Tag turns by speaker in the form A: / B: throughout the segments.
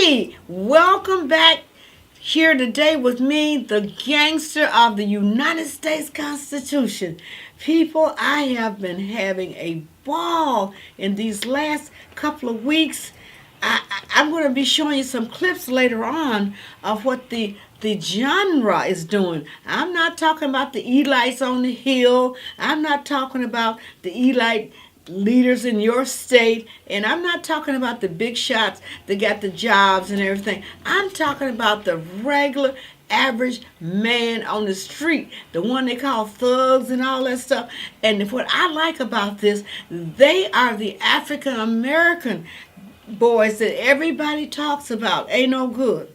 A: Hey, welcome back here today with me, the gangster of the United States Constitution. People, I have been having a ball in these last couple of weeks. I'm going to be showing you some clips later on of what the genre is doing. I'm not talking about the elites on the hill. I'm not talking about the elite leaders in your state, and I'm not talking about the big shots that got the jobs and everything. I'm talking about the regular average man on the street, the one they call thugs and all that stuff. And what I like about this, they are the African American boys that everybody talks about. Ain't no good.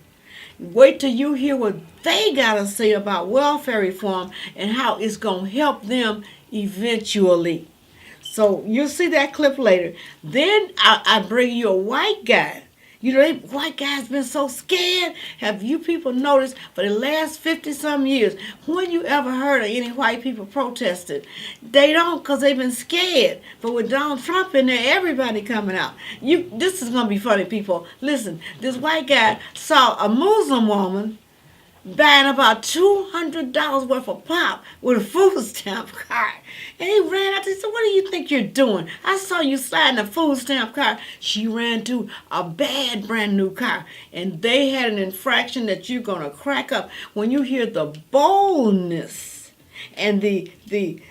A: Wait till you hear what they got to say about welfare reform and how it's going to help them eventually. So you'll see that clip later. Then I bring you a white guy. You know, white guys been so scared. Have you people noticed for the last 50-some years, when you ever heard of any white people protested? They don't, because they've been scared. But with Donald Trump in there, everybody coming out. This is going to be funny, people. Listen, this white guy saw a Muslim woman buying about $200 worth of pop with a food stamp card. And he ran out and said, "What do you think you're doing? I saw you sliding a food stamp card." She ran to a bad brand new car. And they had an infraction that you're going to crack up when you hear the boldness and the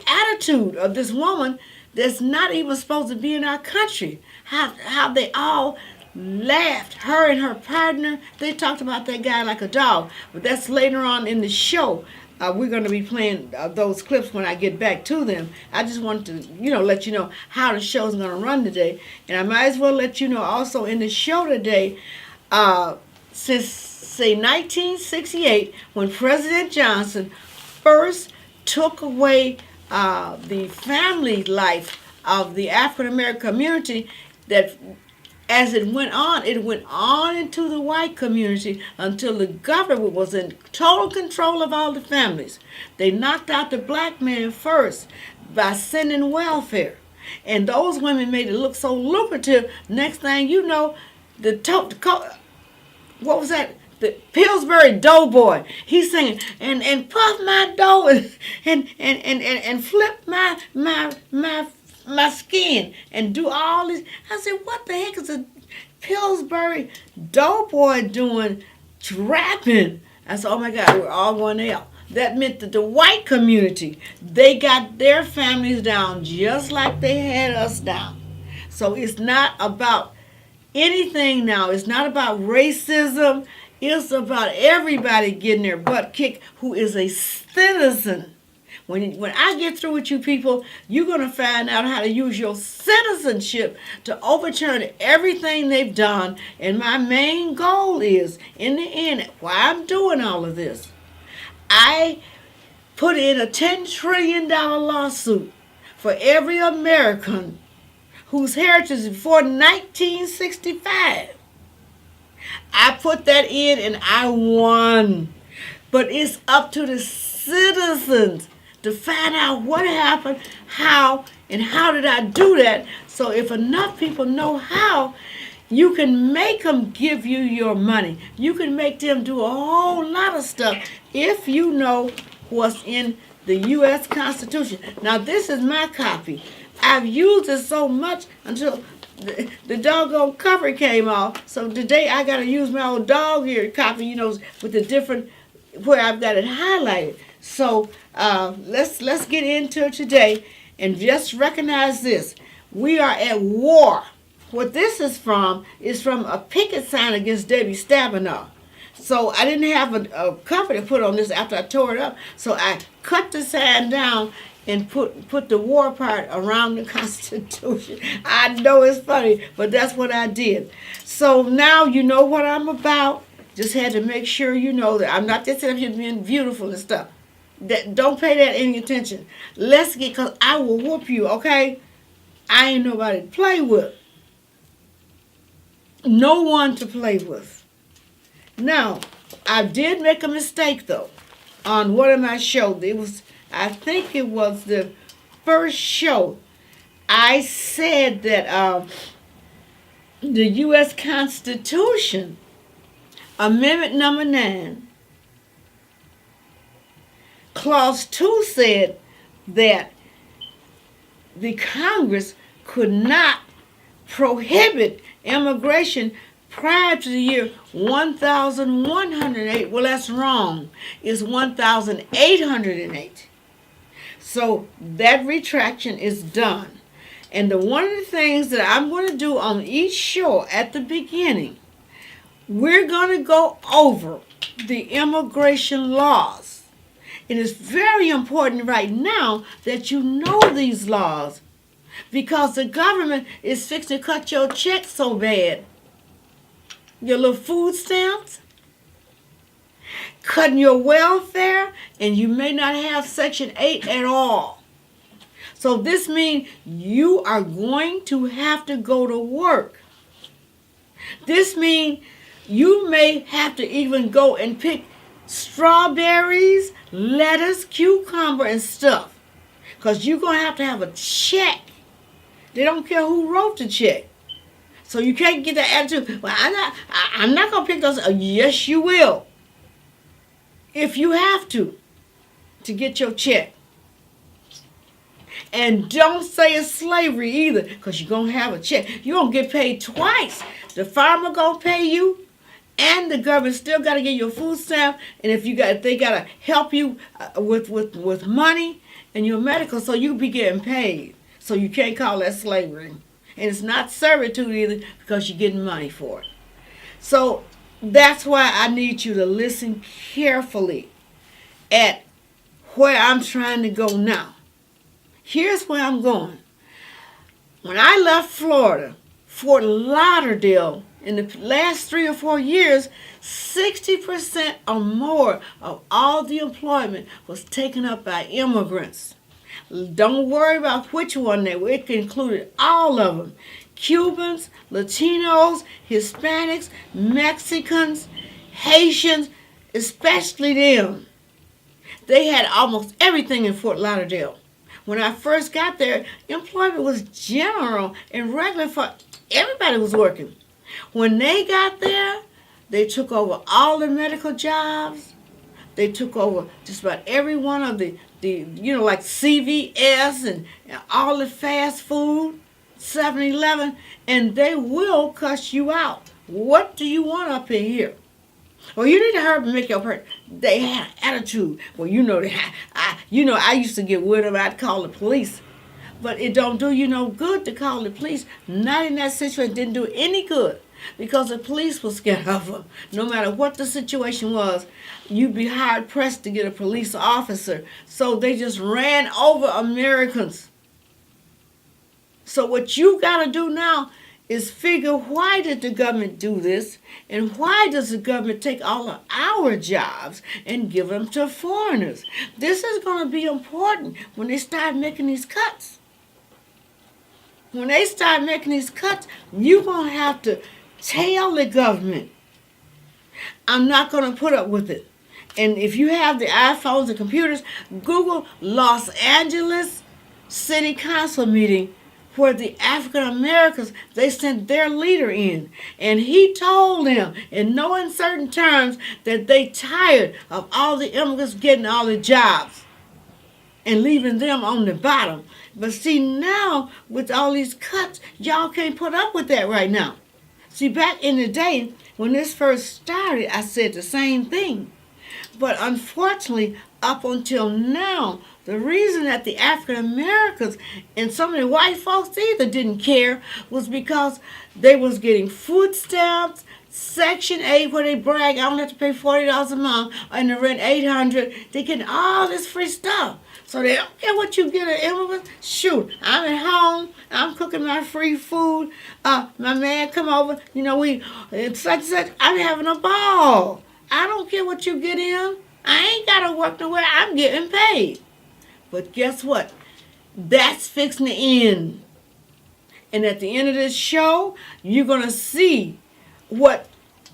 A: attitude of this woman that's not even supposed to be in our country. How they all laughed. Her and her partner, they talked about that guy like a dog. But that's later on in the show. We're going to be playing those clips when I get back to them. I just wanted to, let you know how the show's going to run today. And I might as well let you know also in the show today, since, say, 1968, when President Johnson first took away the family life of the African American community, that as it went on into the white community until the government was in total control of all the families. They knocked out the black man first by sending welfare. And those women made it look so lucrative. Next thing you know, what was that? The Pillsbury Doughboy. He's singing and puff my dough and flip my skin and do all this. I said, what the heck is a Pillsbury Doughboy doing rapping? I said, oh my God, we're all going to hell. That meant that the white community, they got their families down just like they had us down. So it's not about anything now. It's not about racism. It's about everybody getting their butt kicked who is a citizen. When I get through with you people, you're going to find out how to use your citizenship to overturn everything they've done. And my main goal is, in the end, why I'm doing all of this, I put in a $10 trillion lawsuit for every American whose heritage is before 1965. I put that in and I won. But it's up to the citizens to find out what happened, how did I do that. So if enough people know how, you can make them give you your money. You can make them do a whole lot of stuff if you know what's in the U.S. Constitution. Now, this is my copy. I've used it so much until the doggone cover came off. So today I got to use my old dog ear copy, with the different, where I've got it highlighted. So let's get into it today and just recognize this. We are at war. What this is from a picket sign against Debbie Stabenow. So I didn't have a cover to put on this after I tore it up. So I cut the sign down and put the war part around the Constitution. I know it's funny, but that's what I did. So now you know what I'm about. Just had to make sure you know that I'm not just up here being beautiful and stuff. Don't pay that any attention. Let's get, because I will whoop you, okay? I ain't nobody to play with. No one to play with. Now, I did make a mistake, though, on one of my shows. I think it was the first show. I said that the U.S. Constitution, Amendment number 9, Clause 2 said that the Congress could not prohibit immigration prior to the year 1108. Well, that's wrong. It's 1808. So that retraction is done. And one of the things that I'm going to do on each show at the beginning, we're going to go over the immigration laws. It is very important right now that you know these laws, because the government is fixing to cut your check so bad. Your little food stamps, cutting your welfare, and you may not have Section 8 at all. So this means you are going to have to go to work. This means you may have to even go and pick strawberries, lettuce, cucumber, and stuff, because you're going to have a check. They don't care who wrote the check. So you can't get that attitude, well, I'm not going to pick those. Yes, you will. If you have to get your check. And don't say it's slavery either, because you're going to have a check. You're going to get paid twice. The farmer going to pay you, and the government still got to get your food stamp. And if they got to help you with money and your medical, so you be getting paid. So you can't call that slavery. And it's not servitude either, because you're getting money for it. So that's why I need you to listen carefully at where I'm trying to go now. Here's where I'm going. When I left Florida, Fort Lauderdale, in the last 3 or 4 years, 60% or more of all the employment was taken up by immigrants. Don't worry about which one they were. It included all of them. Cubans, Latinos, Hispanics, Mexicans, Haitians, especially them. They had almost everything in Fort Lauderdale. When I first got there, employment was general and regular for everybody was working. When they got there, they took over all the medical jobs. They took over just about every one of the like CVS and all the fast food, 7-Eleven, and they will cuss you out. What do you want up in here? Well, you need to hurry up and make your person. They had attitude. Well, I used to get with them. I'd call the police. But it don't do you no good to call the police. Not in that situation. It didn't do any good, because the police was scared of them. No matter what the situation was, you'd be hard pressed to get a police officer. So they just ran over Americans. So what you got to do now is figure, why did the government do this? And why does the government take all of our jobs and give them to foreigners? This is going to be important when they start making these cuts. When they start making these cuts, you're going to have to tell the government, I'm not going to put up with it. And if you have the iPhones and computers, Google Los Angeles City Council meeting, where the African Americans, they sent their leader in. And he told them in no uncertain terms that they tired of all the immigrants getting all the jobs and leaving them on the bottom. But see, now with all these cuts, y'all can't put up with that right now. See, back in the day when this first started, I said the same thing. But unfortunately, up until now, the reason that the African Americans and some of the white folks either didn't care was because they was getting food stamps, Section 8, where they brag, I don't have to pay $40 a month, and the rent $800. They getting all this free stuff. So they don't care what you get at immigrants. Shoot, I'm at home. I'm cooking my free food. My man come over. It's such. I'm having a ball. I don't care what you get in. I ain't got to work nowhere. I'm getting paid. But guess what? That's fixing to end. And at the end of this show, you're going to see what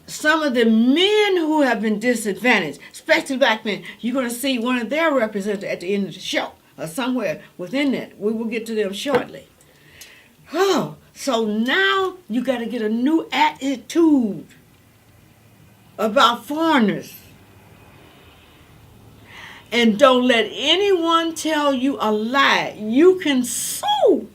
A: some of the men who have been disadvantaged, especially black men, you're going to see one of their representatives at the end of the show, or somewhere within that. We will get to them shortly. Oh, So now you got to get a new attitude about foreigners. And don't let anyone tell you a lie. You can sue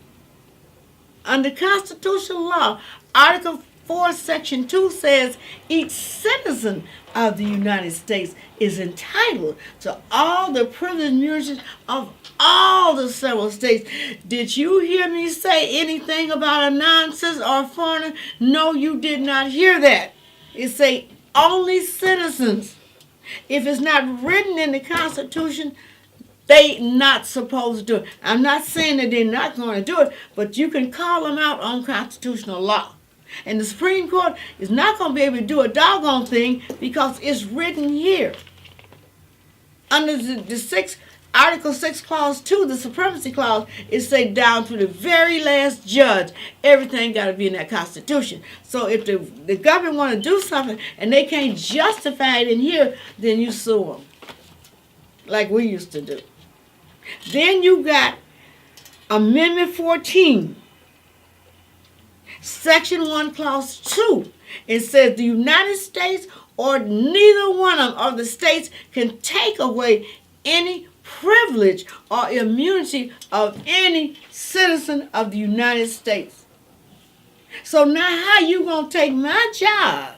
A: under constitutional law. Article 4, Section 2 says each citizen of the United States is entitled to all the privileges and immunities of all the several states. Did you hear me say anything about a non-citizen or a foreigner? No, you did not hear that. It say only citizens. If it's not written in the Constitution, they not supposed to do it. I'm not saying that they're not going to do it, but you can call them out on constitutional law. And the Supreme Court is not going to be able to do a doggone thing because it's written here. Under the Article 6, Clause 2, the Supremacy Clause, it say down to the very last judge, everything got to be in that Constitution. So if the government want to do something and they can't justify it in here, then you sue them, like we used to do. Then you got Amendment 14, Section 1, Clause 2. It says the United States or neither one of the states can take away any privilege or immunity of any citizen of the United States. So now how you going to take my job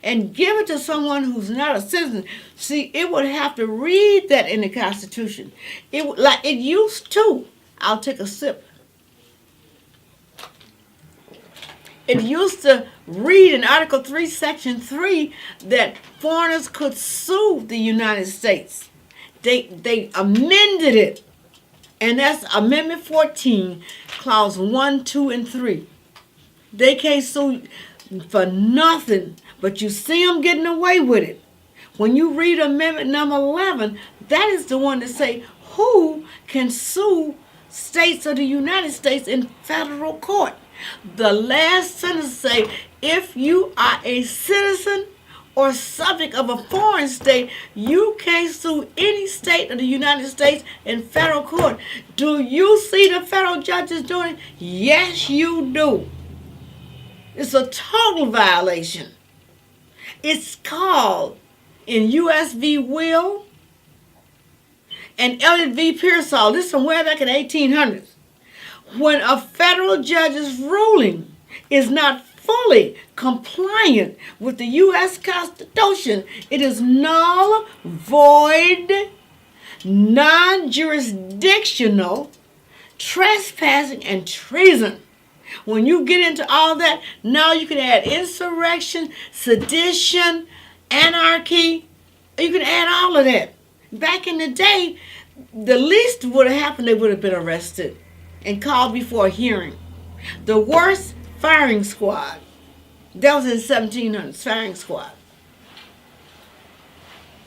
A: and give it to someone who's not a citizen? See, it would have to read that in the Constitution. Like it used to. I'll take a sip. It used to read in Article 3, Section 3 that foreigners could sue the United States. They amended it. And that's Amendment 14, Clause 1, 2, and 3. They can't sue for nothing, but you see them getting away with it. When you read Amendment number 11, that is the one that say who can sue states of the United States in federal court. The last sentence say, if you are a citizen or subject of a foreign state, you can't sue any state of the United States in federal court. Do you see the federal judges doing it? Yes, you do. It's a total violation. It's called in U.S. v. Will and Elliott v. Pearsall. This is from way back in the 1800s. When a federal judge's ruling is not fully compliant with the U.S. Constitution, it is null, void, non-jurisdictional, trespassing, and treason. When you get into all that, now you can add insurrection, sedition, anarchy. You can add all of that. Back in the day, the least would have happened, they would have been arrested and called before a hearing. The worst, firing squad. That was in the 1700s, firing squad.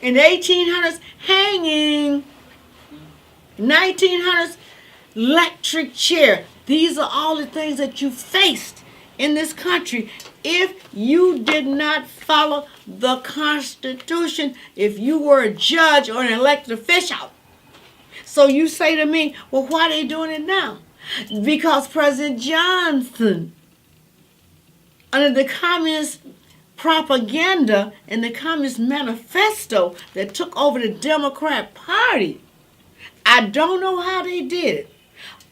A: In the 1800s, hanging. 1900s, electric chair. These are all the things that you faced in this country if you did not follow the Constitution, if you were a judge or an elected official. So you say to me, well, why are they doing it now? Because President Johnson, under the communist propaganda and the communist manifesto that took over the Democrat Party, I don't know how they did it.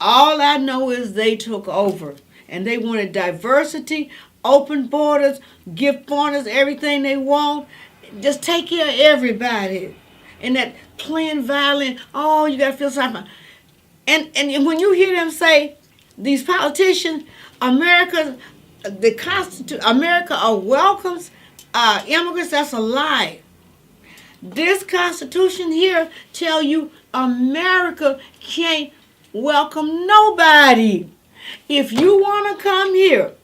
A: All I know is they took over. And they wanted diversity, open borders, give foreigners everything they want. Just take care of everybody. And that playing violin, oh, you got to feel sorry for. And when you hear them say, these politicians, America welcomes immigrants, that's a lie. This Constitution here tell you America can't welcome nobody. If you want to come here,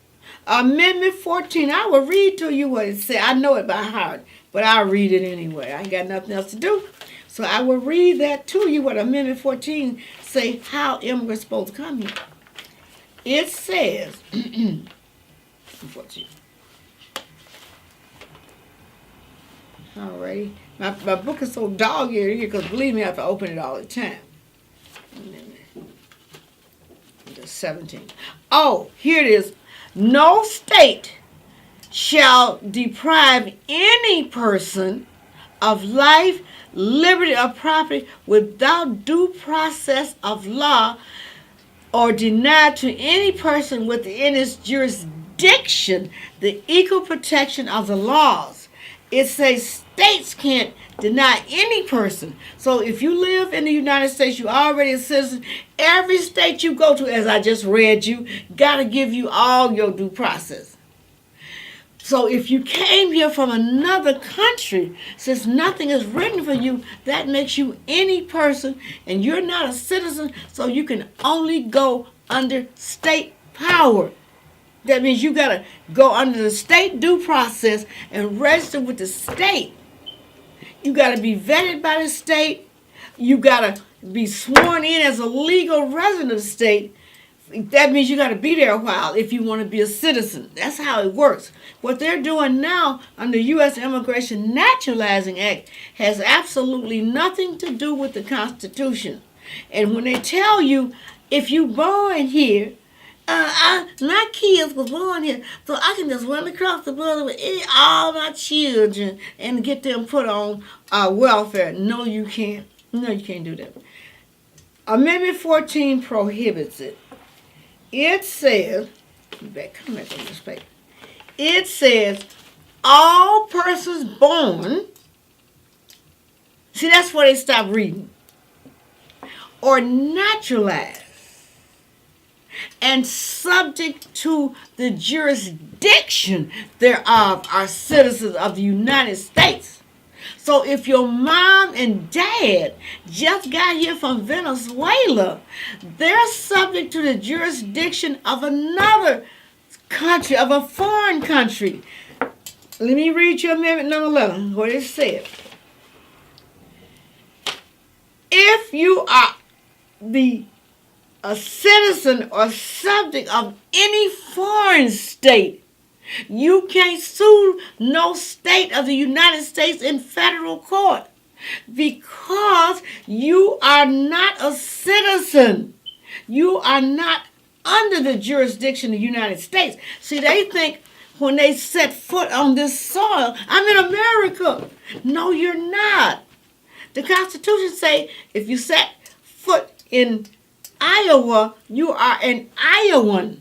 A: Amendment 14, I will read to you what it says. I know it by heart, but I'll read it anyway. I ain't got nothing else to do. So I will read that to you, what Amendment 14 say how immigrants supposed to come here. It says, 14. Alrighty. My book is so dog-eared here because believe me, I have to open it all the time. 17. Oh, here it is. No state shall deprive any person of life, liberty, or property without due process of law, or deny to any person within its jurisdiction the equal protection of the laws. It says states can't deny any person. So if you live in the United States, you're already a citizen. Every state you go to, as I just read you, got to give you all your due process. So if you came here from another country, since nothing is written for you, that makes you any person, and you're not a citizen, so you can only go under state power. That means you got to go under the state due process and register with the state. You got to be vetted by the state. You got to be sworn in as a legal resident of the state. That means you got to be there a while if you want to be a citizen. That's how it works. What they're doing now under the U.S. Immigration Naturalizing Act has absolutely nothing to do with the Constitution. And when they tell you, if you born here, my kids was born here, so I can just run across the border with all my children and get them put on welfare. No, you can't. No, you can't do that. Amendment 14 prohibits it. It says, come back on this paper. It says, all persons born, see, that's where they stop reading, or naturalized and subject to the jurisdiction thereof are citizens of the United States. So if your mom and dad just got here from Venezuela, they're subject to the jurisdiction of another country, of a foreign country. Let me read you Amendment number 11, what it said. If you are a citizen or subject of any foreign state, you can't sue no state of the United States in federal court because you are not a citizen. You are not under the jurisdiction of the United States. See, they think when they set foot on this soil, I'm in America. No, you're not. The Constitution say if you set foot in Iowa, you are an Iowan.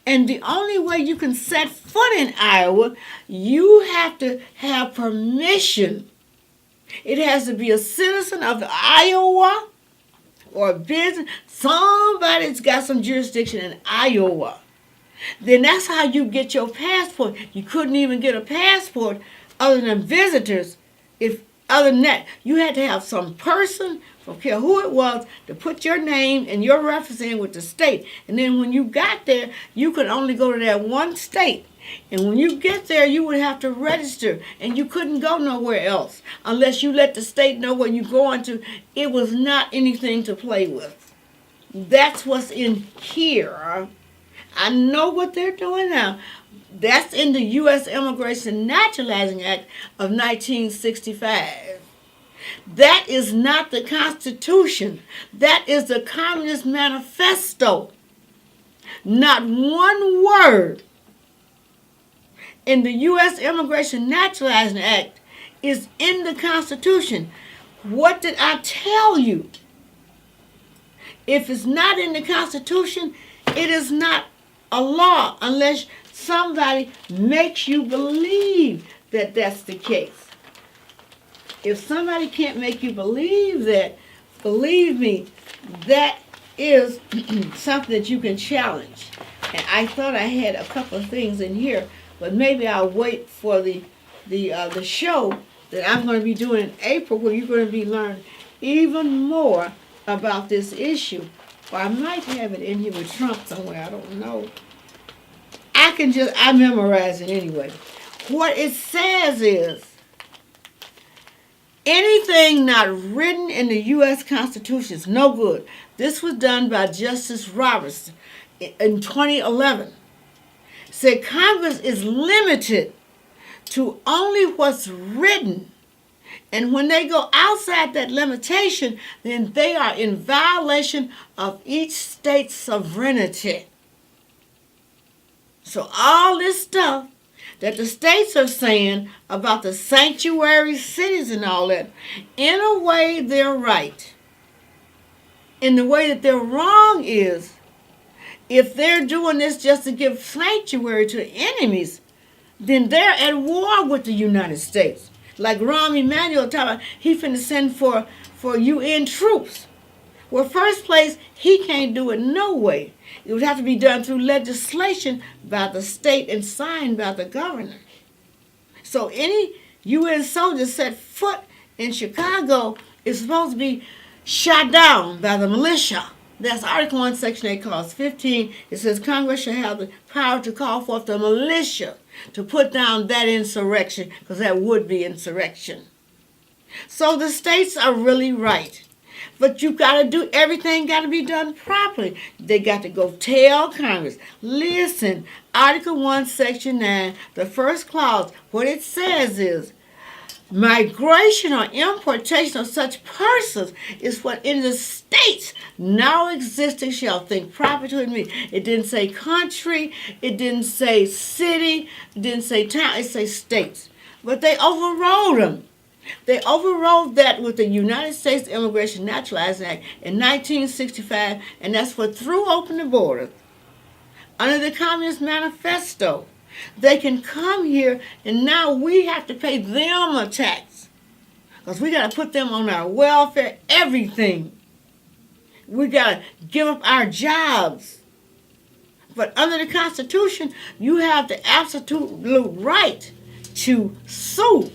A: And the only way you can set foot in Iowa, you have to have permission. It has to be a citizen of Iowa or a business. Somebody's got some jurisdiction in Iowa. Then that's how you get your passport. You couldn't even get a passport other than visitors. Other than that, you had to have some person, don't care who it was, to put your name and your reference in with the state. And then when you got there, you could only go to that one state. And when you get there, you would have to register. And you couldn't go nowhere else unless you let the state know where you're going to. It was not anything to play with. That's what's in here. I know what they're doing now. That's in the U.S. Immigration Naturalizing Act of 1965. That is not the Constitution. That is the Communist Manifesto. Not one word in the U.S. Immigration Naturalizing Act is in the Constitution. What did I tell you? If it's not in the Constitution, it is not a law unless somebody makes you believe that that's the case. If somebody can't make you believe that, believe me, that is something that you can challenge. And I thought I had a couple of things in here, but maybe I'll wait for the show that I'm going to be doing in April, where you're going to be learning even more about this issue. Or I might have it in here with Trump somewhere. I don't know. I memorize it anyway. What it says is, anything not written in the U.S. Constitution is no good. This was done by Justice Roberts in 2011. Said Congress is limited to only what's written And when they go outside that limitation, then they are in violation of each state's sovereignty. So all this stuff that the states are saying about the sanctuary cities and all that, in a way they're right. In the way that they're wrong is, if they're doing this just to give sanctuary to enemies, then they're at war with the United States. Like Rahm Emanuel talking about, he finna send for UN troops. Well, first place, he can't do it no way. It would have to be done through legislation by the state and signed by the governor. So any UN soldier set foot in Chicago is supposed to be shot down by the militia. That's Article 1, Section 8, Clause 15. It says Congress shall have the power to call forth the militia to put down that insurrection, because that would be insurrection. So the states are really right. But you got to do, everything got to be done properly. They got to go tell Congress, listen, Article 1, Section 9, the first clause, what it says is, migration or importation of such persons is what in the states now existing shall think proper to admit. It didn't say country, it didn't say city, it didn't say town, it says states. But they overrode them. They overrode that with the United States Immigration Naturalization Act in 1965, and that's what threw open the borders. Under the Communist Manifesto, they can come here, and now we have to pay them a tax, because we got to put them on our welfare, everything. We got to give up our jobs. But under the Constitution, you have the absolute right to sue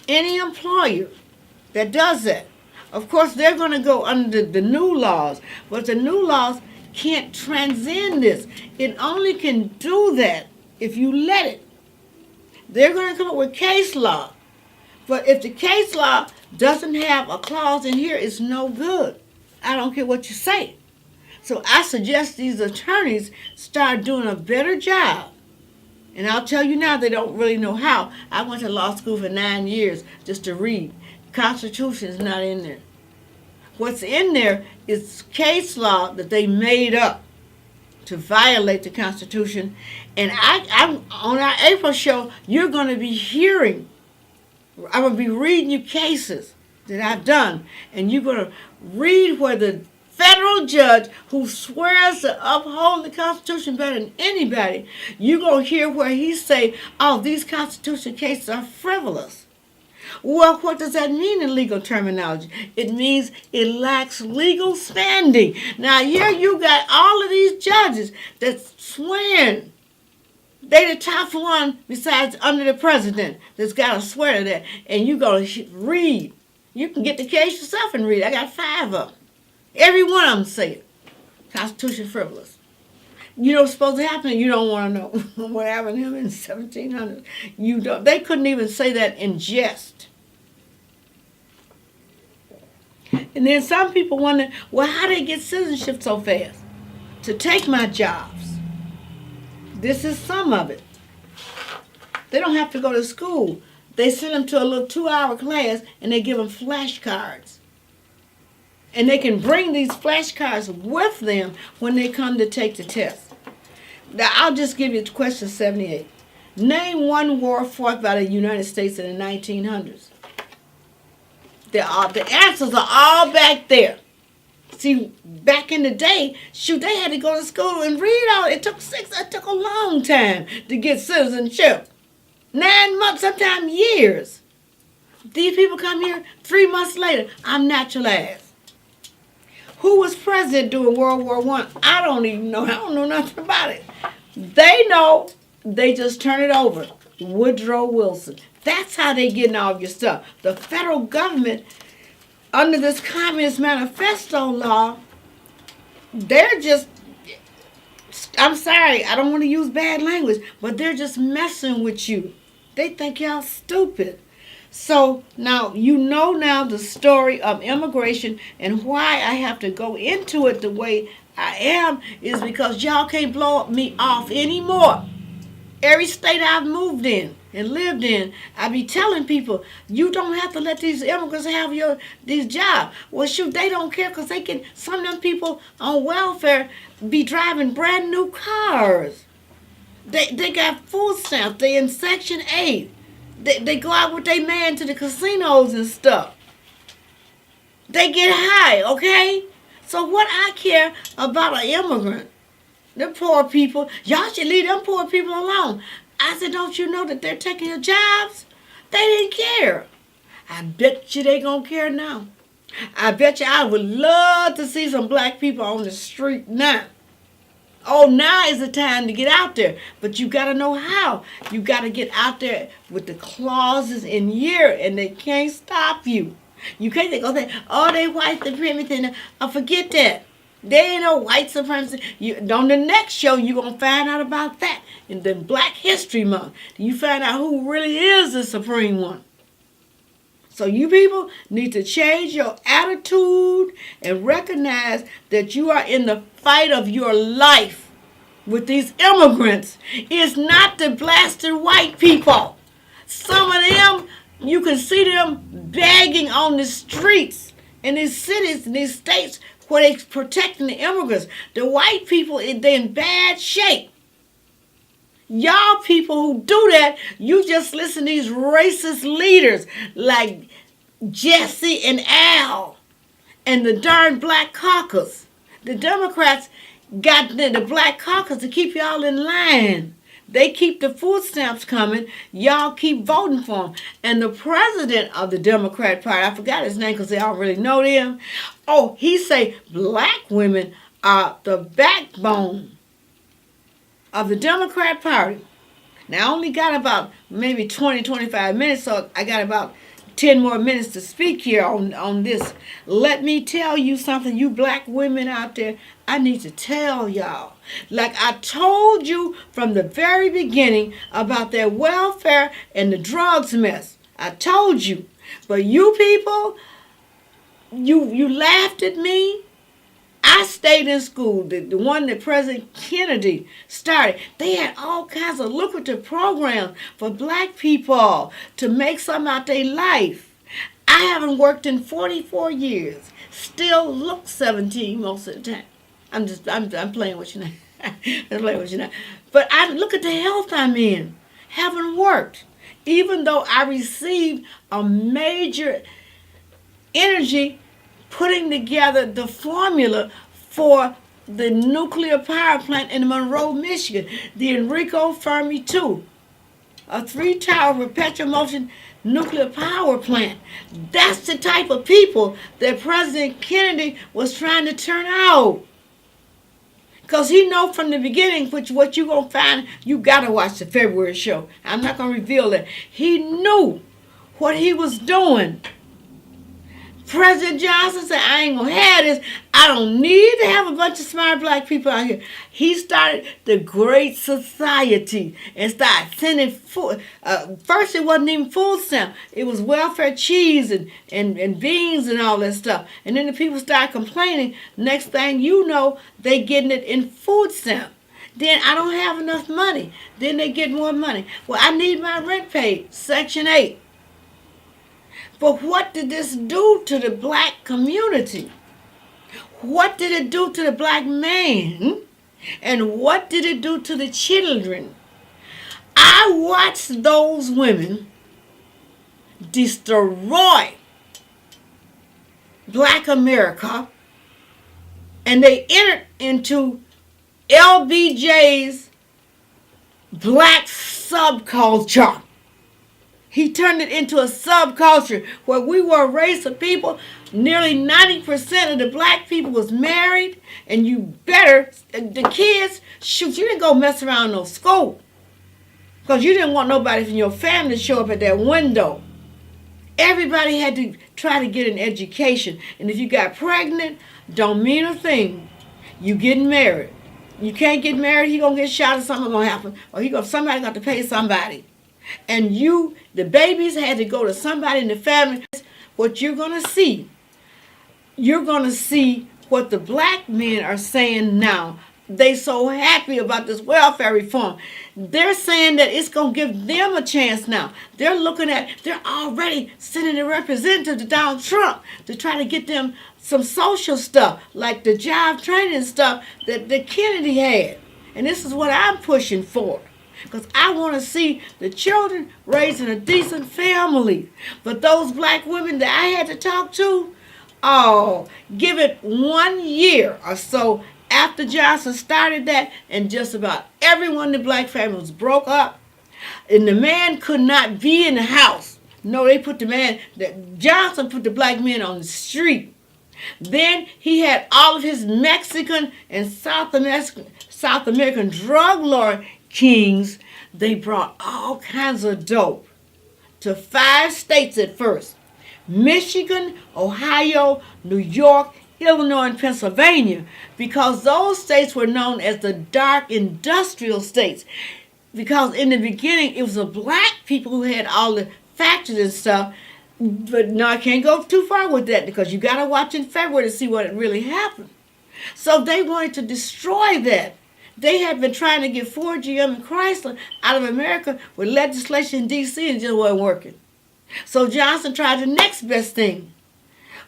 A: any employer that does that. Of course, they're going to go under the new laws, but the new laws can't transcend this. It only can do that if you let it. They're going to come up with case law, but if the case law doesn't have a clause in here, it's no good. I don't care what you say. So I suggest these attorneys start doing a better job. And I'll tell you now, they don't really know how. I went to law school for 9 years just to read. Constitution is not in there. What's in there is case law that they made up to violate the Constitution. And I'm on our April show, you're going to be hearing, I'm going to be reading you cases that I've done. And you're going to read where the federal judge who swears to uphold the Constitution better than anybody, you're going to hear where he say, oh, these Constitution cases are frivolous. Well, what does that mean in legal terminology? It means it lacks legal standing. Now, here you got all of these judges that's swearing. They the top one besides under the president that's got to swear to that. And you going to read. You can get the case yourself and read. I got 5 of them. Every one of them say it. Constitution frivolous. You know what's supposed to happen? You don't want to know what happened to him in 1700. You don't. They couldn't even say that in jest. And then some people wonder, well, how they get citizenship so fast? To take my jobs. This is some of it. They don't have to go to school. They send them to a little 2-hour class and they give them flashcards. And they can bring these flashcards with them when they come to take the test. Now, I'll just give you question 78. Name one war fought by the United States in the 1900s. The answers are all back there. See, back in the day, shoot, they had to go to school and read all. It took a long time to get citizenship. 9 months, sometimes years. These people come here 3 months later, I'm naturalized. Who was president during World War I? I don't even know. I don't know nothing about it. They know. They just turn it over. Woodrow Wilson. That's how they getting all of your stuff. The federal government, under this Communist Manifesto law, they're just, I'm sorry, I don't want to use bad language, but they're just messing with you. They think y'all stupid. So now you know now the story of immigration, and why I have to go into it the way I am is because y'all can't blow me off anymore. Every state I've moved in and lived in. I be telling people, you don't have to let these immigrants have these jobs. Well, shoot, they don't care because some of them people on welfare be driving brand new cars. They got food stamps. They in Section 8. They go out with their man to the casinos and stuff. They get high, okay? So what I care about an immigrant, the poor people, y'all should leave them poor people alone. I said, don't you know that they're taking your jobs? They didn't care. I bet you they gonna care now. I bet you I would love to see some black people on the street now. Oh, now is the time to get out there. But you got to know how. You got to get out there with the clauses in year, and they can't stop you. You can't think, oh, they white supremacy. Forget that. They ain't no white supremacy. On the next show, you're going to find out about that. In the Black History Month, you find out who really is the supreme one. So you people need to change your attitude and recognize that you are in the fight of your life with these immigrants. It's not the blasted white people. Some of them, you can see them begging on the streets in these cities, in these states where they're protecting the immigrants. The white people, they're in bad shape. Y'all people who do that, you just listen to these racist leaders like Jesse and Al and the darn Black Caucus. The Democrats got the Black Caucus to keep y'all in line. They keep the food stamps coming. Y'all keep voting for them. And the president of the Democrat Party, I forgot his name because they all really know them. Oh, he say black women are the backbone of the Democrat Party. Now, I only got about maybe 20, 25 minutes, so I got about 10 more minutes to speak here on this. Let me tell you something, you black women out there, I need to tell y'all. Like I told you from the very beginning about their welfare and the drugs mess. I told you. But you people, you laughed at me. I stayed in school, the one that President Kennedy started. They had all kinds of lucrative programs for black people to make something out their life. I haven't worked in 44 years. Still look 17 most of the time. I'm playing with you now. I'm playing with you now. But I look at the health I'm in. Haven't worked. Even though I received a major energy putting together the formula for the nuclear power plant in Monroe, Michigan, the Enrico Fermi 2, a 3-tower perpetual motion nuclear power plant. That's the type of people that President Kennedy was trying to turn out. Because he know from the beginning, which what you going to find, you got to watch the February show. I'm not going to reveal that. He knew what he was doing. President Johnson said, I ain't going to have this. I don't need to have a bunch of smart black people out here. He started the Great Society and started sending food. First, it wasn't even food stamp. It was welfare cheese and beans and all that stuff. And then the people started complaining. Next thing you know, they getting it in food stamp. Then I don't have enough money. Then they get more money. Well, I need my rent paid. Section 8. But what did this do to the black community? What did it do to the black man? And what did it do to the children? I watched those women destroy black America, and they entered into LBJ's black subculture. He turned it into a subculture where we were a race of people. Nearly 90% of the black people was married. And you better, the kids, shoot, you didn't go mess around in no school. Because you didn't want nobody from your family to show up at that window. Everybody had to try to get an education. And if you got pregnant, don't mean a thing. You getting married. You can't get married, he gonna get shot or something gonna happen. Or somebody got to pay somebody. And the babies had to go to somebody in the family. What you're going to see what the black men are saying now they so happy about this welfare reform. They're saying that it's going to give them a chance now. They're already sending a representative to Donald Trump to try to get them some social stuff, like the job training stuff that Kennedy had. And this is what I'm pushing for. Because I want to see the children raised in a decent family. But those black women that I had to talk to, oh, give it 1 year or so after Johnson started that, and just about everyone in the black family was broke up, and the man could not be in the house. No, Johnson put the black men on the street. Then he had all of his Mexican and South American drug lord kings. They brought all kinds of dope to 5 states at first: Michigan, Ohio, New York, Illinois, and Pennsylvania, because those states were known as the dark industrial states. Because in the beginning, it was the black people who had all the factories and stuff. But no, I can't go too far with that, because you got to watch in February to see what really happened. So they wanted to destroy that. They had been trying to get Ford, GM, and Chrysler out of America with legislation in D.C. and it just wasn't working. So Johnson tried the next best thing.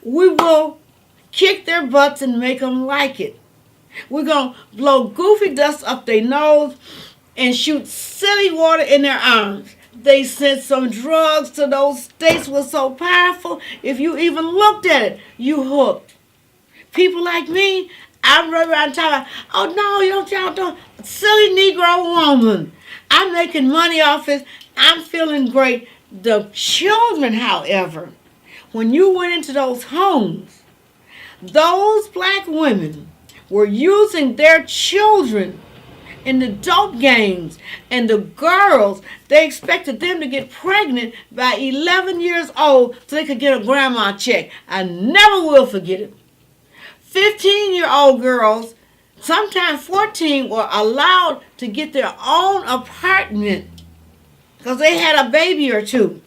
A: We will kick their butts and make them like it. We're going to blow goofy dust up their nose and shoot silly water in their arms. They sent some drugs to those states was so powerful, if you even looked at it, you hooked. People like me, I'm running around talking about, oh no, y'all don't, silly Negro woman. I'm making money off it. I'm feeling great. The children, however, when you went into those homes, those black women were using their children in the dope gangs, and the girls, they expected them to get pregnant by 11 years old so they could get a grandma check. I never will forget it. 15-year-old girls, sometimes 14, were allowed to get their own apartment because they had a baby or two.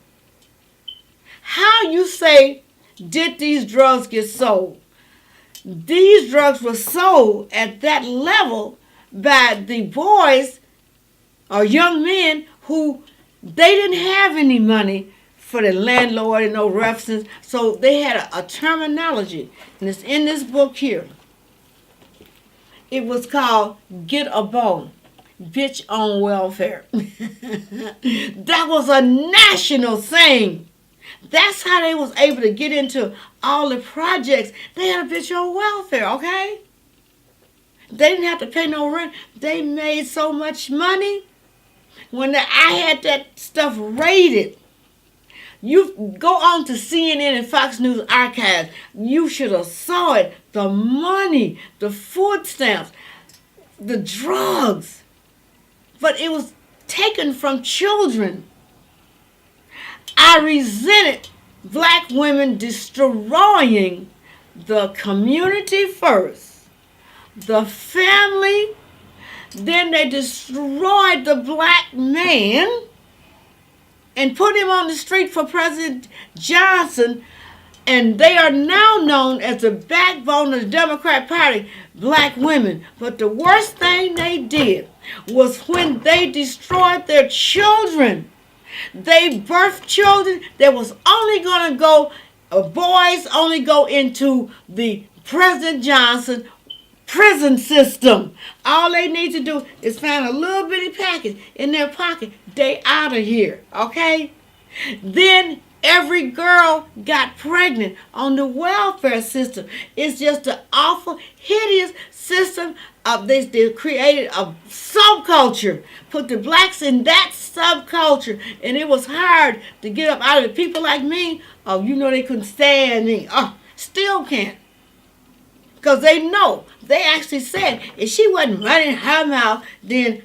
A: How you say, did these drugs get sold? These drugs were sold at that level by the boys or young men who they didn't have any money for the landlord and no references, so they had a terminology, and it's in this book here. It was called "Get a Bone," bitch on welfare. That was a national thing. That's how they was able to get into all the projects. They had a bitch on welfare, okay? They didn't have to pay no rent. They made so much money. When I had that stuff rated, you go on to CNN and Fox News archives, you should have saw it. The money, the food stamps, the drugs. But it was taken from children. I resented black women destroying the community first, the family, then they destroyed the black man and put him on the street for President Johnson, and they are now known as the backbone of the Democrat Party, black women. But the worst thing they did was when they destroyed their children. They birthed children that was only going to go, boys only go into the President Johnson prison system. All they need to do is find a little bitty package in their pocket. They out of here, okay? Then every girl got pregnant on the welfare system. It's just an awful, hideous system. They created a subculture, put the blacks in that subculture, and it was hard to get up out of it. People like me, oh, you know they couldn't stand me. Oh, still can't. Because they know. They actually said if she wasn't running her mouth, then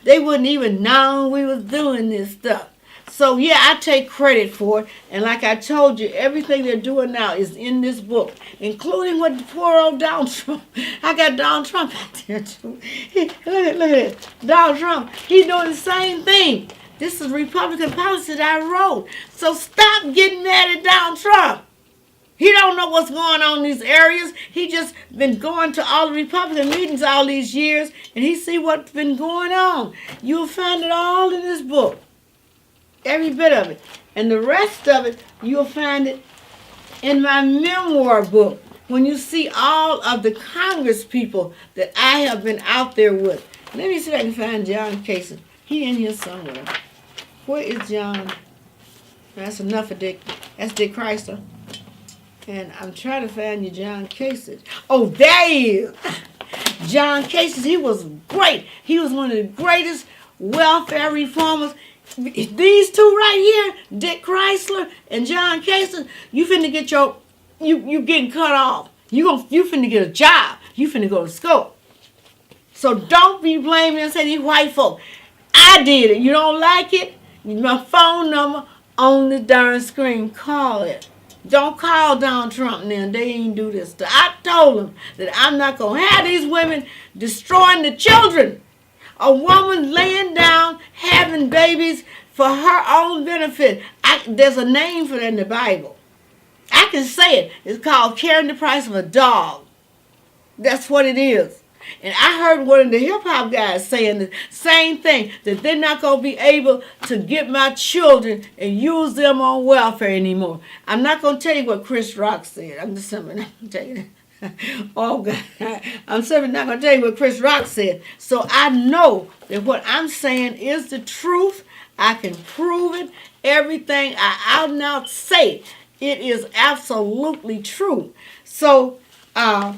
A: they wouldn't even know we was doing this stuff. So, yeah, I take credit for it. And like I told you, everything they're doing now is in this book, including what the poor old Donald Trump. I got Donald Trump out there, too. Look at it. Donald Trump, he's doing the same thing. This is Republican policy that I wrote. So stop getting mad at Donald Trump. He don't know what's going on in these areas. He just been going to all the Republican meetings all these years, and he see what's been going on. You'll find it all in this book, every bit of it. And the rest of it, you'll find it in my memoir book, when you see all of the Congress people that I have been out there with. Let me see if I can find John Kasich. He in here somewhere. Where is John? That's enough of Dick. That's Dick Chrysler. And I'm trying to find you John Kasich. Oh, there he is. John Kasich, he was great. He was one of the greatest welfare reformers. These two right here, Dick Chrysler and John Kasich, you finna get you getting cut off. You finna get a job. You finna go to school. So don't be blaming and say these white folk. I did it. You don't like it? My phone number on the darn screen. Call it. Don't call Donald Trump now. They ain't do this. I told them that I'm not going to have these women destroying the children. A woman laying down, having babies for her own benefit. There's a name for that in the Bible. I can say it. It's called carrying the price of a dog. That's what it is. And I heard one of the hip-hop guys saying the same thing, that they're not going to be able to get my children and use them on welfare anymore. I'm not going to tell you what Chris Rock said. I'm just simply not going to tell you that. Oh, God. I'm simply not going to tell you what Chris Rock said. So I know that what I'm saying is the truth. I can prove it. Everything I out and out say, it is absolutely true. So I'm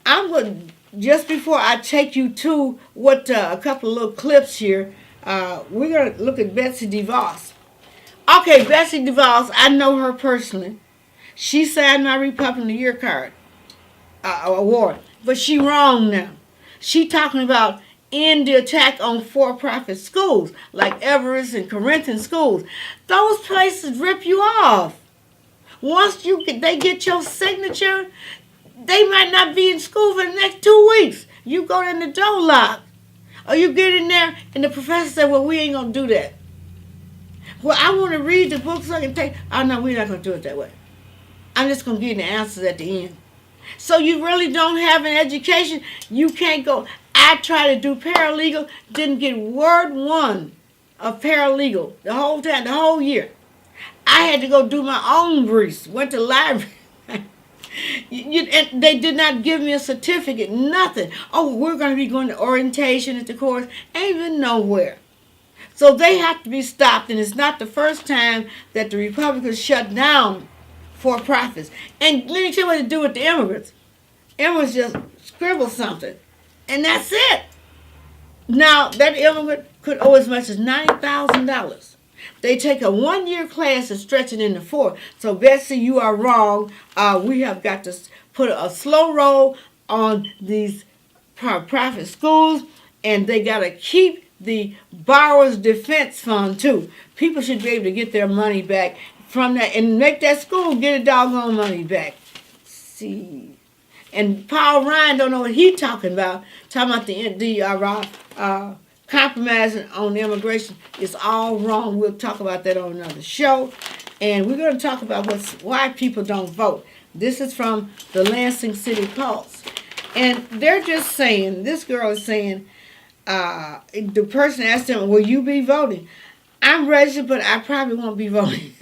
A: going to... Just before I take you to what a couple of little clips here, we're going to look at Betsy DeVos. Okay, Betsy DeVos, I know her personally. She signed my Republican of the Year card award, but she wrong now. She talking about end the attack on for-profit schools like Everest and Corinthian schools. Those places rip you off. Once they get your signature, they might not be in school for the next 2 weeks. You go in the door locked. Or you get in there and the professor said, well, we ain't going to do that. Well, I want to read the book so I can take... Oh, no, we're not going to do it that way. I'm just going to give you the answers at the end. So you really don't have an education. You can't go... I tried to do paralegal, didn't get word one of paralegal the whole time, the whole year. I had to go do my own briefs. Went to the library. And they did not give me a certificate, nothing. Oh, we're going to be going to orientation at the course. Ain't even nowhere. So they have to be stopped, and it's not the first time that the Republicans shut down for-profits. And let me tell you what to do with the immigrants. Immigrants just scribble something, and that's it. Now, that immigrant could owe as much as $90,000. They take a 1-year class and stretch it into 4. So, Betsy, you are wrong. We have got to put a slow roll on these private schools, and they got to keep the borrower's defense fund, too. People should be able to get their money back from that and make that school get a doggone money back. See. And Paul Ryan don't know what he's talking about the compromising on immigration is all wrong. We'll talk about that on another show. And we're going to talk about why people don't vote. This is from the Lansing City Pulse. And they're just saying, this girl is saying, the person asked them, will you be voting? I'm registered, but I probably won't be voting.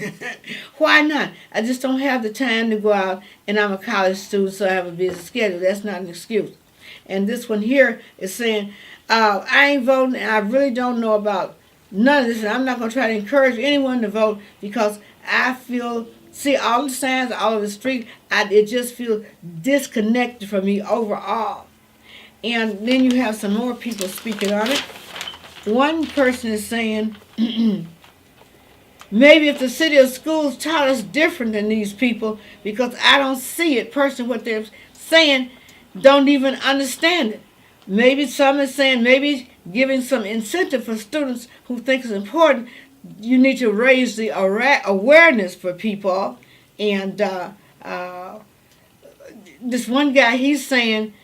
A: Why not? I just don't have the time to go out, and I'm a college student, so I have a busy schedule. That's not an excuse. And this one here is saying, I ain't voting, and I really don't know about none of this, and I'm not going to try to encourage anyone to vote because I see all the signs all over the street, it just feels disconnected from me overall. And then you have some more people speaking on it. One person is saying, maybe if the city of schools taught us different than these people, because I don't see it. Personally, what they're saying, don't even understand it. Maybe some is saying, maybe giving some incentive for students who think it's important. You need to raise the awareness for people. And this one guy, he's saying,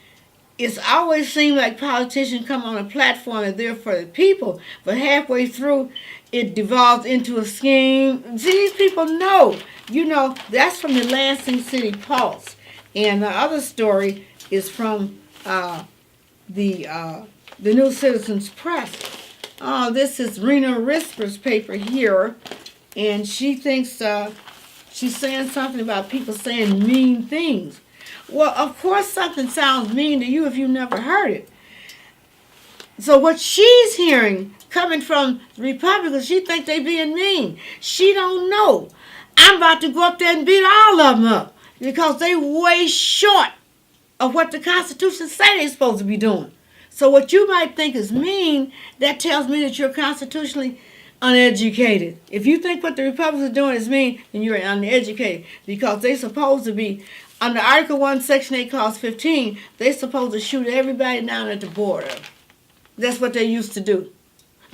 A: it's always seemed like politicians come on a platform and they're for the people, but halfway through, it devolves into a scheme. See, these people know. That's from the Lansing City Pulse. And the other story is from the New Citizens Press. This is Rena Risper's paper here, and she thinks she's saying something about people saying mean things. Well, of course something sounds mean to you if you never heard it. So what she's hearing coming from the Republicans, she thinks they being mean. She don't know. I'm about to go up there and beat all of them up because they way short of what the Constitution say they're supposed to be doing. So what you might think is mean, that tells me that you're constitutionally uneducated. If you think what the Republicans are doing is mean, then you're uneducated because they're supposed to be, under Article 1, Section 8, Clause 15, they're supposed to shoot everybody down at the border. That's what they used to do.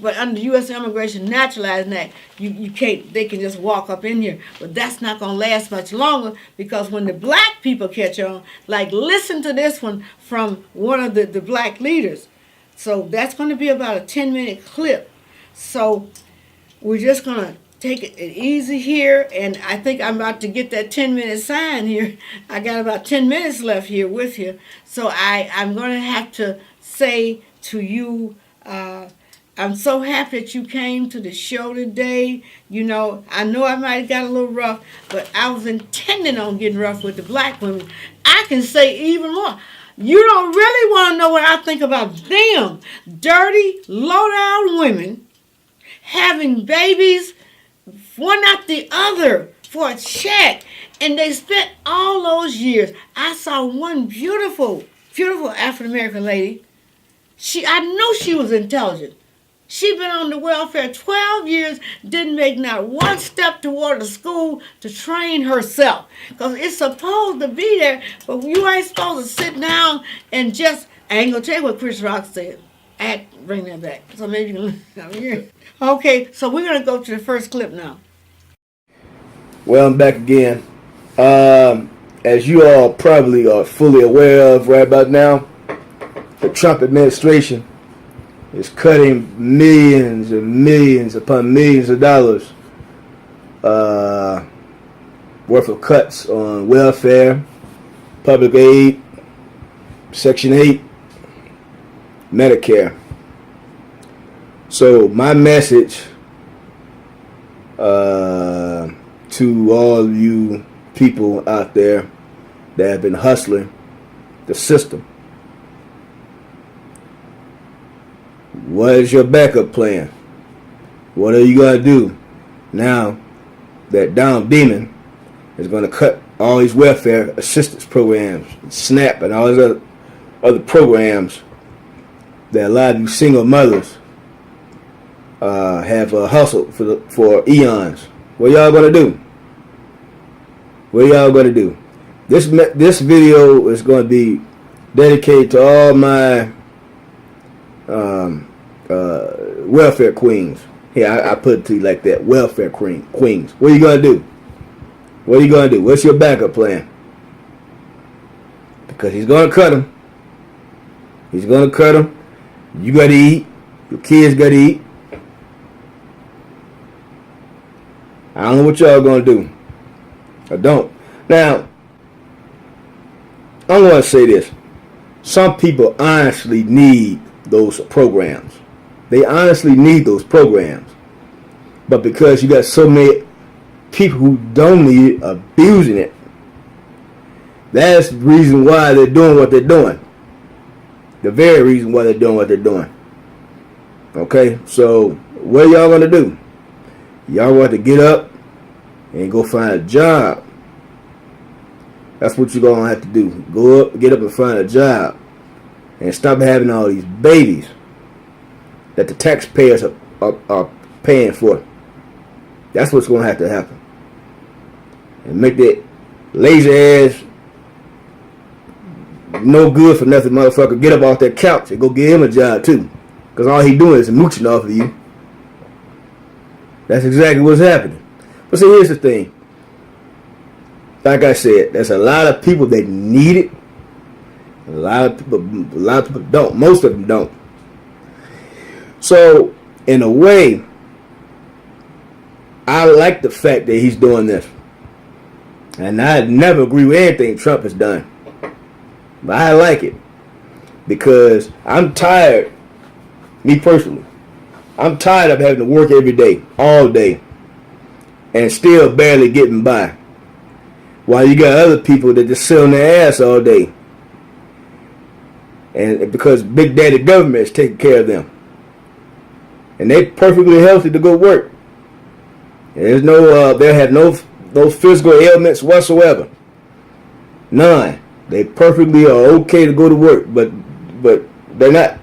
A: But under the U.S. Immigration Naturalization Act, you can't, they can just walk up in here. But that's not going to last much longer because when the black people catch on, like listen to this one from one of the black leaders. So that's going to be about a 10-minute clip. So we're just going to take it easy here. And I think I'm about to get that 10-minute sign here. I got about 10 minutes left here with you. So I'm going to have to say to you, I'm so happy that you came to the show today. I know I might have got a little rough, but I was intending on getting rough with the black women. I can say even more. You don't really want to know what I think about them. Dirty, low-down women having babies, one after the other, for a check. And they spent all those years. I saw one beautiful, beautiful African-American lady. I knew she was intelligent. She'd been on the welfare 12 years, didn't make not one step toward the school to train herself. Because it's supposed to be there, but you ain't supposed to sit down and just, I ain't going to tell you what Chris Rock said. I had to bring that back. So maybe you can listen out here. Okay, so we're going to go to the first clip now.
B: Well, I'm back again. As you all probably are fully aware of right about now, the Trump administration is cutting millions and millions upon millions of dollars worth of cuts on welfare, public aid, Section 8, Medicare. So my message to all you people out there that have been hustling the system, what is your backup plan? What are you going to do now that Donald Timmon is going to cut all these welfare assistance programs, SNAP, and all these other programs that a lot of you single mothers have hustled for eons? What y'all going to do? What y'all going to do? This video is going to be dedicated to all my welfare queens. I put it to you like that. Welfare queens. What are you gonna do? What are you gonna do? What's your backup plan? Because he's gonna cut them. He's gonna cut them. You gotta eat. Your kids gotta eat. I don't know what y'all gonna do. I don't. Now, I'm gonna say this. Some people honestly need those programs. They honestly need those programs. But because you got so many people who don't need it abusing it, that's the reason why they're doing what they're doing. The very reason why they're doing what they're doing. Okay? So, what are y'all going to do? Y'all want to get up and go find a job. That's what you're going to have to do. Go up, get up and find a job. And stop having all these babies that the taxpayers are paying for. That's what's going to have to happen. And make that lazy ass, no good for nothing motherfucker get up off that couch and go get him a job too. Because all he doing is mooching off of you. That's exactly what's happening. But see, here's the thing. Like I said, there's a lot of people that need it. A lot of people don't. Most of them don't. So, in a way, I like the fact that he's doing this. And I never agree with anything Trump has done. But I like it. Because I'm tired, me personally, I'm tired of having to work every day, all day, and still barely getting by. While you got other people that just sit on their ass all day. And because Big Daddy government is taking care of them. And they perfectly healthy to go work. And there's no, they have no physical ailments whatsoever. None. They perfectly are okay to go to work, but they're not.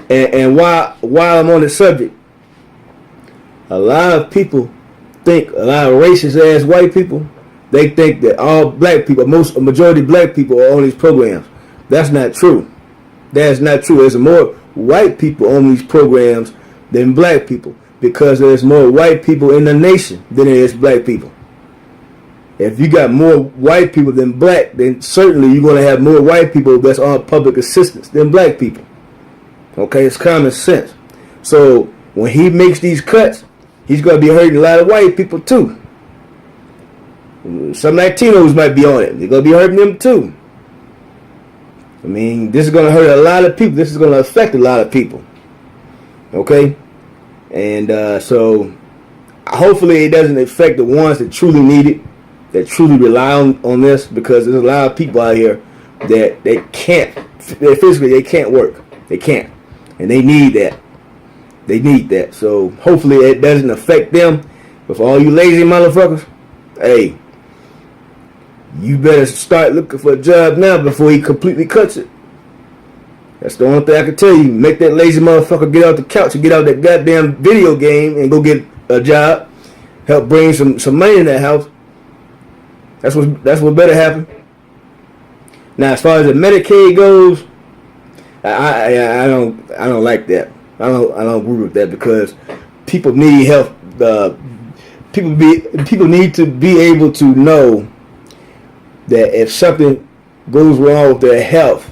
B: And while I'm on the subject, a lot of people think, a lot of racist ass white people, they think that all black people, a majority of black people are on these programs. That's not true. That's not true. There's more white people on these programs than black people, because there's more white people in the nation than there is black people. If you got more white people than black, then certainly you're going to have more white people that's on public assistance than black people. Okay, it's common sense. So when he makes these cuts, he's going to be hurting a lot of white people too. Some Latinos might be on it. They're going to be hurting them too. I mean, this is going to hurt a lot of people. This is going to affect a lot of people. Okay? And so hopefully it doesn't affect the ones that truly need it, that truly rely on this, because there's a lot of people out here that they can't, physically they can't work. They can't. And they need that. They need that. So hopefully it doesn't affect them. But for all you lazy motherfuckers, hey, you better start looking for a job now before he completely cuts it. That's the only thing I can tell you. Make that lazy motherfucker get off the couch and get out that goddamn video game and go get a job. Help bring some money in that house. That's what better happen. Now, as far as the Medicaid goes, I don't like that. I don't agree with that, because people need help. People need to be able to know that if something goes wrong with their health,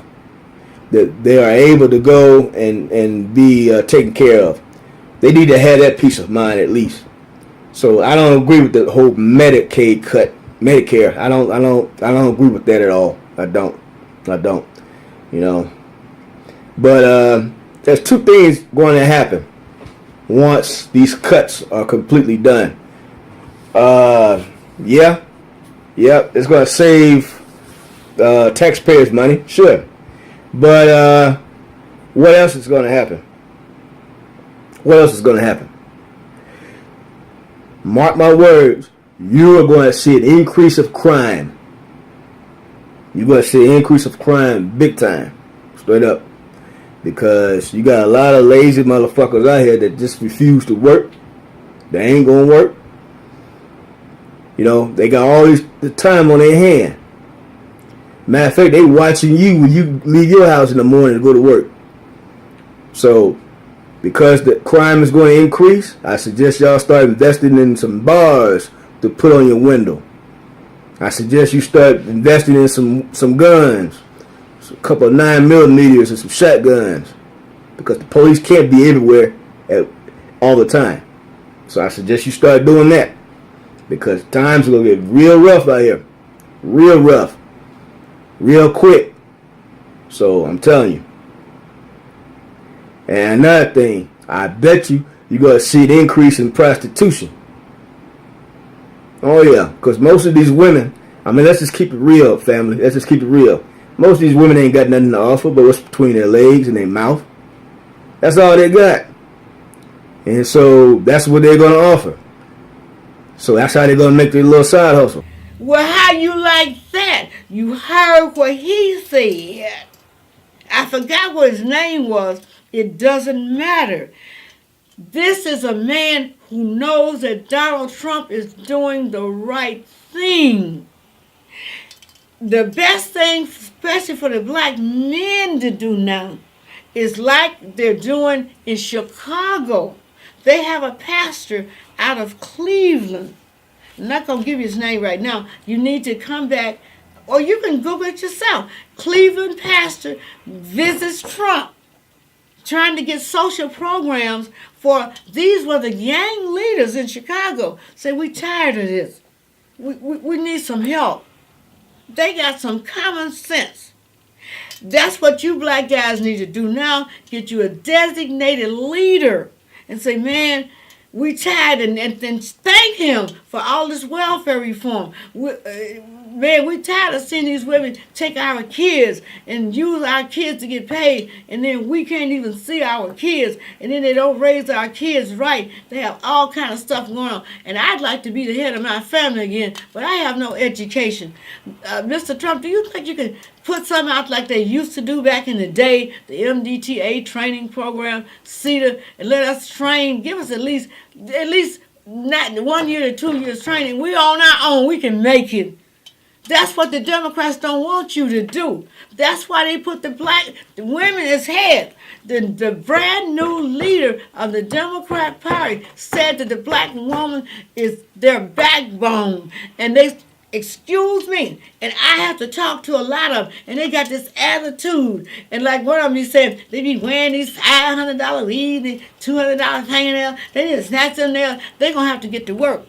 B: that they are able to go and be taken care of. They need to have that peace of mind at least. So I don't agree with the whole Medicaid cut, Medicare. I don't agree with that at all. I don't. You know. But there's two things going to happen once these cuts are completely done. It's going to save taxpayers money, sure. But what else is going to happen? What else is going to happen? Mark my words, you are going to see an increase of crime. You're going to see an increase of crime big time, straight up. Because you got a lot of lazy motherfuckers out here that just refuse to work. They ain't going to work. You know, they got all the time on their hand. Matter of fact, they watching you when you leave your house in the morning to go to work. So, because the crime is going to increase, I suggest y'all start investing in some bars to put on your window. I suggest you start investing in some guns, a couple of 9mm and some shotguns, because the police can't be everywhere all the time. So I suggest you start doing that, because times are going to get real rough out here. Real rough. Real quick. So I'm telling you. And another thing, I bet you're going to see an increase in prostitution. Oh yeah, because most of these women, I mean, let's just keep it real, family. Let's just keep it real. Most of these women ain't got nothing to offer but what's between their legs and their mouth. That's all they got. And so that's what they're going to offer. So that's how they're going to make their little side hustle.
A: Well, how you like that? You heard what he said. I forgot what his name was. It doesn't matter. This is a man who knows that Donald Trump is doing the right thing. The best thing, especially for the black men to do now, is like they're doing in Chicago. They have a pastor out of Cleveland. I'm not going to give you his name right now. You need to come back Or you can Google it yourself. Cleveland pastor visits Trump, trying to get social programs for, these were the gang leaders in Chicago. Say, we tired of this. We need some help. They got some common sense. That's what you black guys need to do now. Get you a designated leader and say, man, we tired, and then thank him for all this welfare reform. Man, we tired of seeing these women take our kids and use our kids to get paid, and then we can't even see our kids, and then they don't raise our kids right. They have all kind of stuff going on. And I'd like to be the head of my family again, but I have no education. Mr. Trump, do you think you can put something out like they used to do back in the day, the MDTA training program, CETA, and let us train, give us at least not 1 year to 2 years training. We on our own, we can make it. That's what the Democrats don't want you to do. That's why they put the women as head. The brand new leader of the Democrat Party said that the black woman is their backbone. And they, excuse me, and I have to talk to a lot of them, and they got this attitude. And like one of them, he said, they be wearing these $500 weeds, and $200 hanging there. They need to snatch them there. They're going to have to get to work.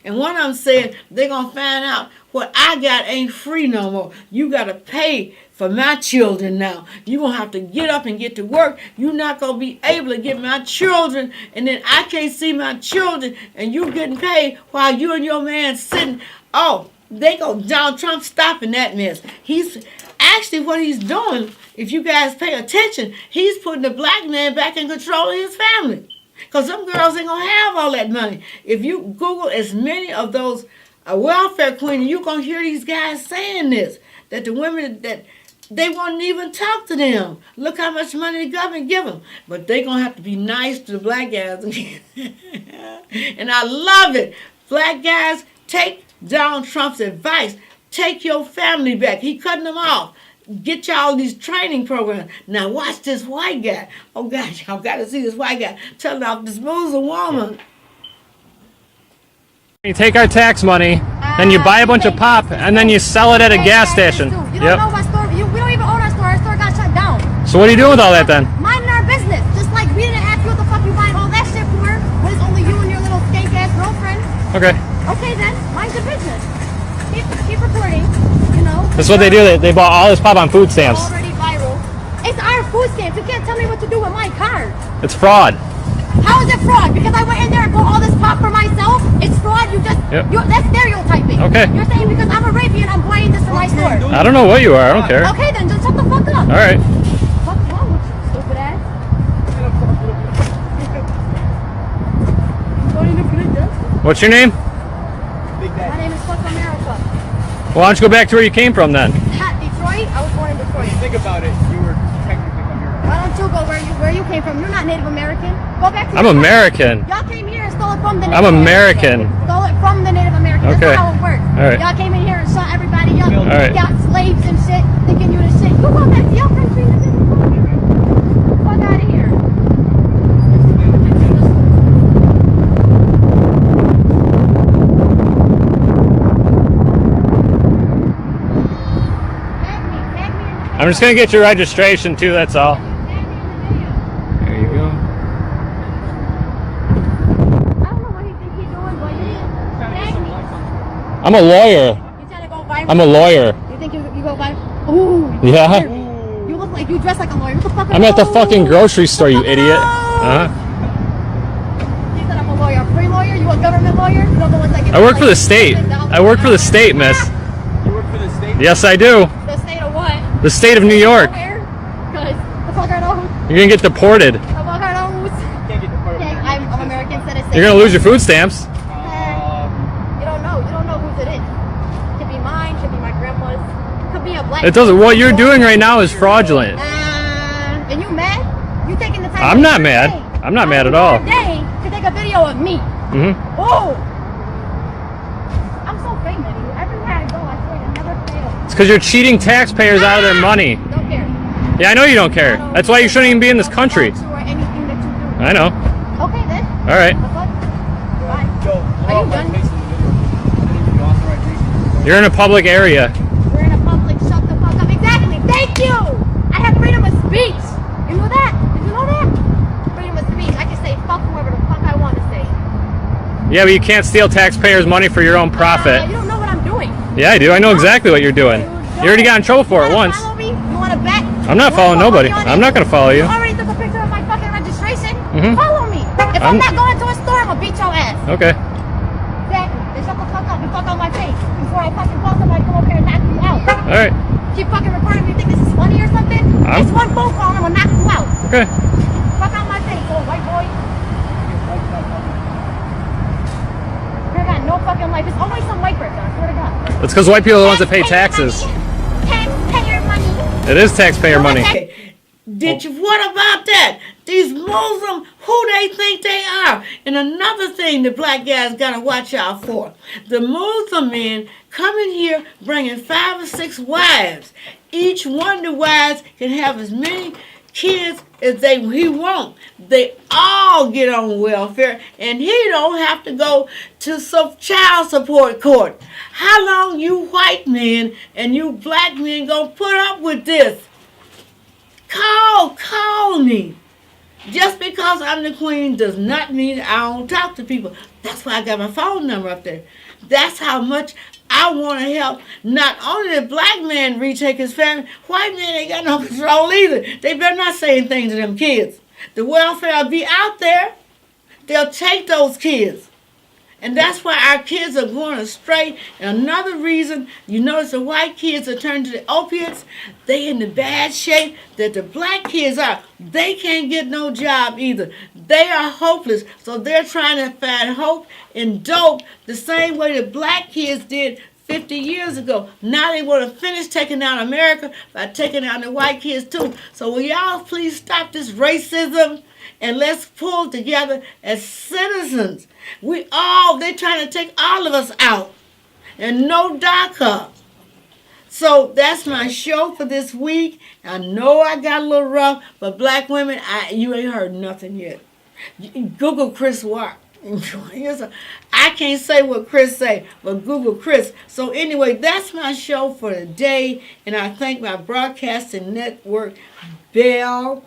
A: And one of them said, they're going to find out what I got ain't free no more. You got to pay for my children now. You're going to have to get up and get to work. You're not going to be able to get my children, and then I can't see my children, and you getting paid while you and your man sitting. Oh, they go, Donald Trump stopping that mess. He's actually, what he's doing, if you guys pay attention, he's putting the black man back in control of his family. Because them girls ain't going to have all that money. If you Google as many of those welfare queens, you're going to hear these guys saying this, that the women, that they won't even talk to them. Look how much money the government give them. But they're going to have to be nice to the black guys. And I love it. Black guys, take Donald Trump's advice. Take your family back. He cutting them off. Get y'all these training programs. Now watch this white guy. Oh gosh, y'all got to see this white guy telling off this Muslim woman.
C: You take our tax money, then you buy a bunch of pop, and then you sell it at a gas station.
D: You don't know what store. We don't even own our store. Our store got shut down.
C: So what are you doing with all that then?
D: Minding our business. Just like we didn't ask you what the fuck you buying all that shit for when it's only you and your little skank ass girlfriend.
C: Okay.
D: Okay then, mind your business. Keep reporting, you know.
C: That's what they do. They bought all this pop on food stamps.
D: Already viral. It's our food stamps. You can't tell me what to do with my card.
C: It's fraud.
D: How is it fraud? Because I went in there and bought all this pop for myself? It's fraud? That's stereotyping.
C: Okay.
D: You're saying because I'm Arabian, I'm buying this for my store.
C: I don't know what you are. I don't care.
D: Okay then, just shut the fuck up.
C: All right.
D: What's wrong with you, stupid ass?
C: What's your name?
D: My name is Fuck America.
C: Well, why don't you go back to where you came from then?
D: Detroit? I was born in Detroit.
E: Think about it. You were technically from here.
D: Why don't you go where you came from? You're not Native American. Go back to
C: I'm American.
D: Y'all came here and stole it from the Native
C: I'm American.
D: Stole it from the Native Americans.
C: Okay.
D: That's how it works.
C: All right.
D: Y'all came in here and shot everybody up.
C: All right.
D: Got slaves and shit, thinking you the shit. You go back to your country. Fuck out of here.
C: I'm just gonna get your registration too. That's all. There you go.
D: I don't know what he thinks he's doing, but
C: I'm a lawyer.
D: you trying to go viral?
C: I'm a lawyer.
D: You think you go viral? Ooh.
C: Yeah.
D: You look like you dress like a lawyer. What the fuck?
C: I'm at the fucking grocery store, you idiot.
D: Uh-huh. You said I'm a lawyer. A free lawyer? You a government lawyer? You don't know what's like.
C: I work for the state. I work for the state, miss.
E: You work for the state?
C: Yes, I do.
D: The state of what?
C: The state of New York.
D: Where? Because the fuck are those?
C: You're gonna get deported.
D: The fuck are those?
E: Can't get deported.
D: Okay, I'm American citizen.
C: You're gonna lose your food stamps.
D: You don't know. You don't know whose it is. Could be mine. Could be my grandma's. Could be a black.
C: It doesn't. What you're doing right now is fraudulent.
D: And you mad? You taking the time?
C: I'm not mad. I'm not mad at all.
D: Day to take a video of me. Oh. I'm so famous. Everywhere I go, I swear, I never fail.
C: It's because you're cheating taxpayers out of their money.
D: Don't care.
C: Yeah, I know you don't care. That's why you shouldn't even be in this country.
D: Or anything that you do.
C: I know.
D: Okay then.
C: All right.
D: The fuck? Bye.
E: Yo,
D: Are you done?
C: You're in a public area.
D: We're in a public Fuck you! I have freedom of speech. You know that? Did you know that? Freedom of speech. I can say fuck whoever the fuck I want to say.
C: Yeah, but you can't steal taxpayers' money for your own profit.
D: You don't know what I'm doing.
C: Yeah, I do. I know exactly what you're doing. You already got in trouble for it once.
D: Follow me? You want to bet?
C: I'm not following nobody. I'm not going to follow you.
D: You already took a picture of my fucking registration.
C: Mhm.
D: Follow me. If I'm not going to a store, I'm gonna beat your ass.
C: Okay.
D: Exactly. Then shut the fuck up and fuck out my face before I fucking call somebody to come up here and knock you out.
C: All right.
D: Keep fucking recording me. You think this is funny or something? It's one phone call and I'm gonna knock you out.
C: Okay.
D: Fuck out my face, old white boy. You got no fucking life. It's always some white person, I swear to God.
C: It's because white people are the ones that pay taxes.
D: Taxpayer money.
C: It is taxpayer money.
A: Did you? What about that? These Muslims, who they think they are? And another thing the black guys gotta watch out for: the Muslim men coming here bringing 5 or 6 wives. Each one of the wives can have as many kids as he want. They all get on welfare, and he don't have to go to some child support court. How long you white men and you black men gonna put up with this? Call me. Just because I'm the queen does not mean I don't talk to people. That's why I got my phone number up there. That's how much I want to help. Not only the black man retake his family, white men ain't got no control either. They better not say anything to them kids. The welfare will be out there. They'll take those kids. And that's why our kids are going astray. And another reason, you notice the white kids are turning to the opiates. They in the bad shape that the black kids are. They can't get no job either. They are hopeless. So they're trying to find hope in dope the same way the black kids did 50 years ago. Now they want to finish taking down America by taking down the white kids too. So will y'all please stop this racism? And let's pull together as citizens. They're trying to take all of us out. And no DACA. So that's my show for this week. I know I got a little rough, but black women, you ain't heard nothing yet. Google Chris Rock. I can't say what Chris say, but Google Chris. So anyway, that's my show for today. And I thank my broadcasting network, Bell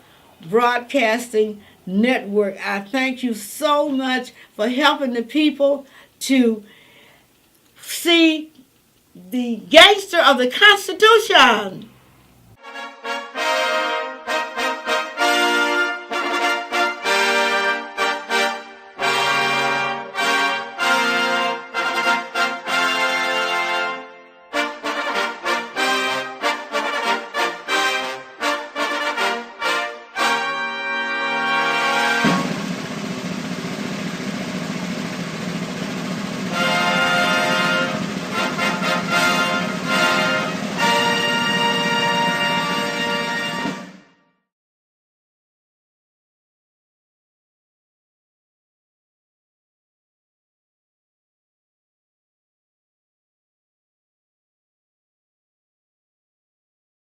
A: Broadcasting Network. I thank you so much for helping the people to see the gangster of the Constitution.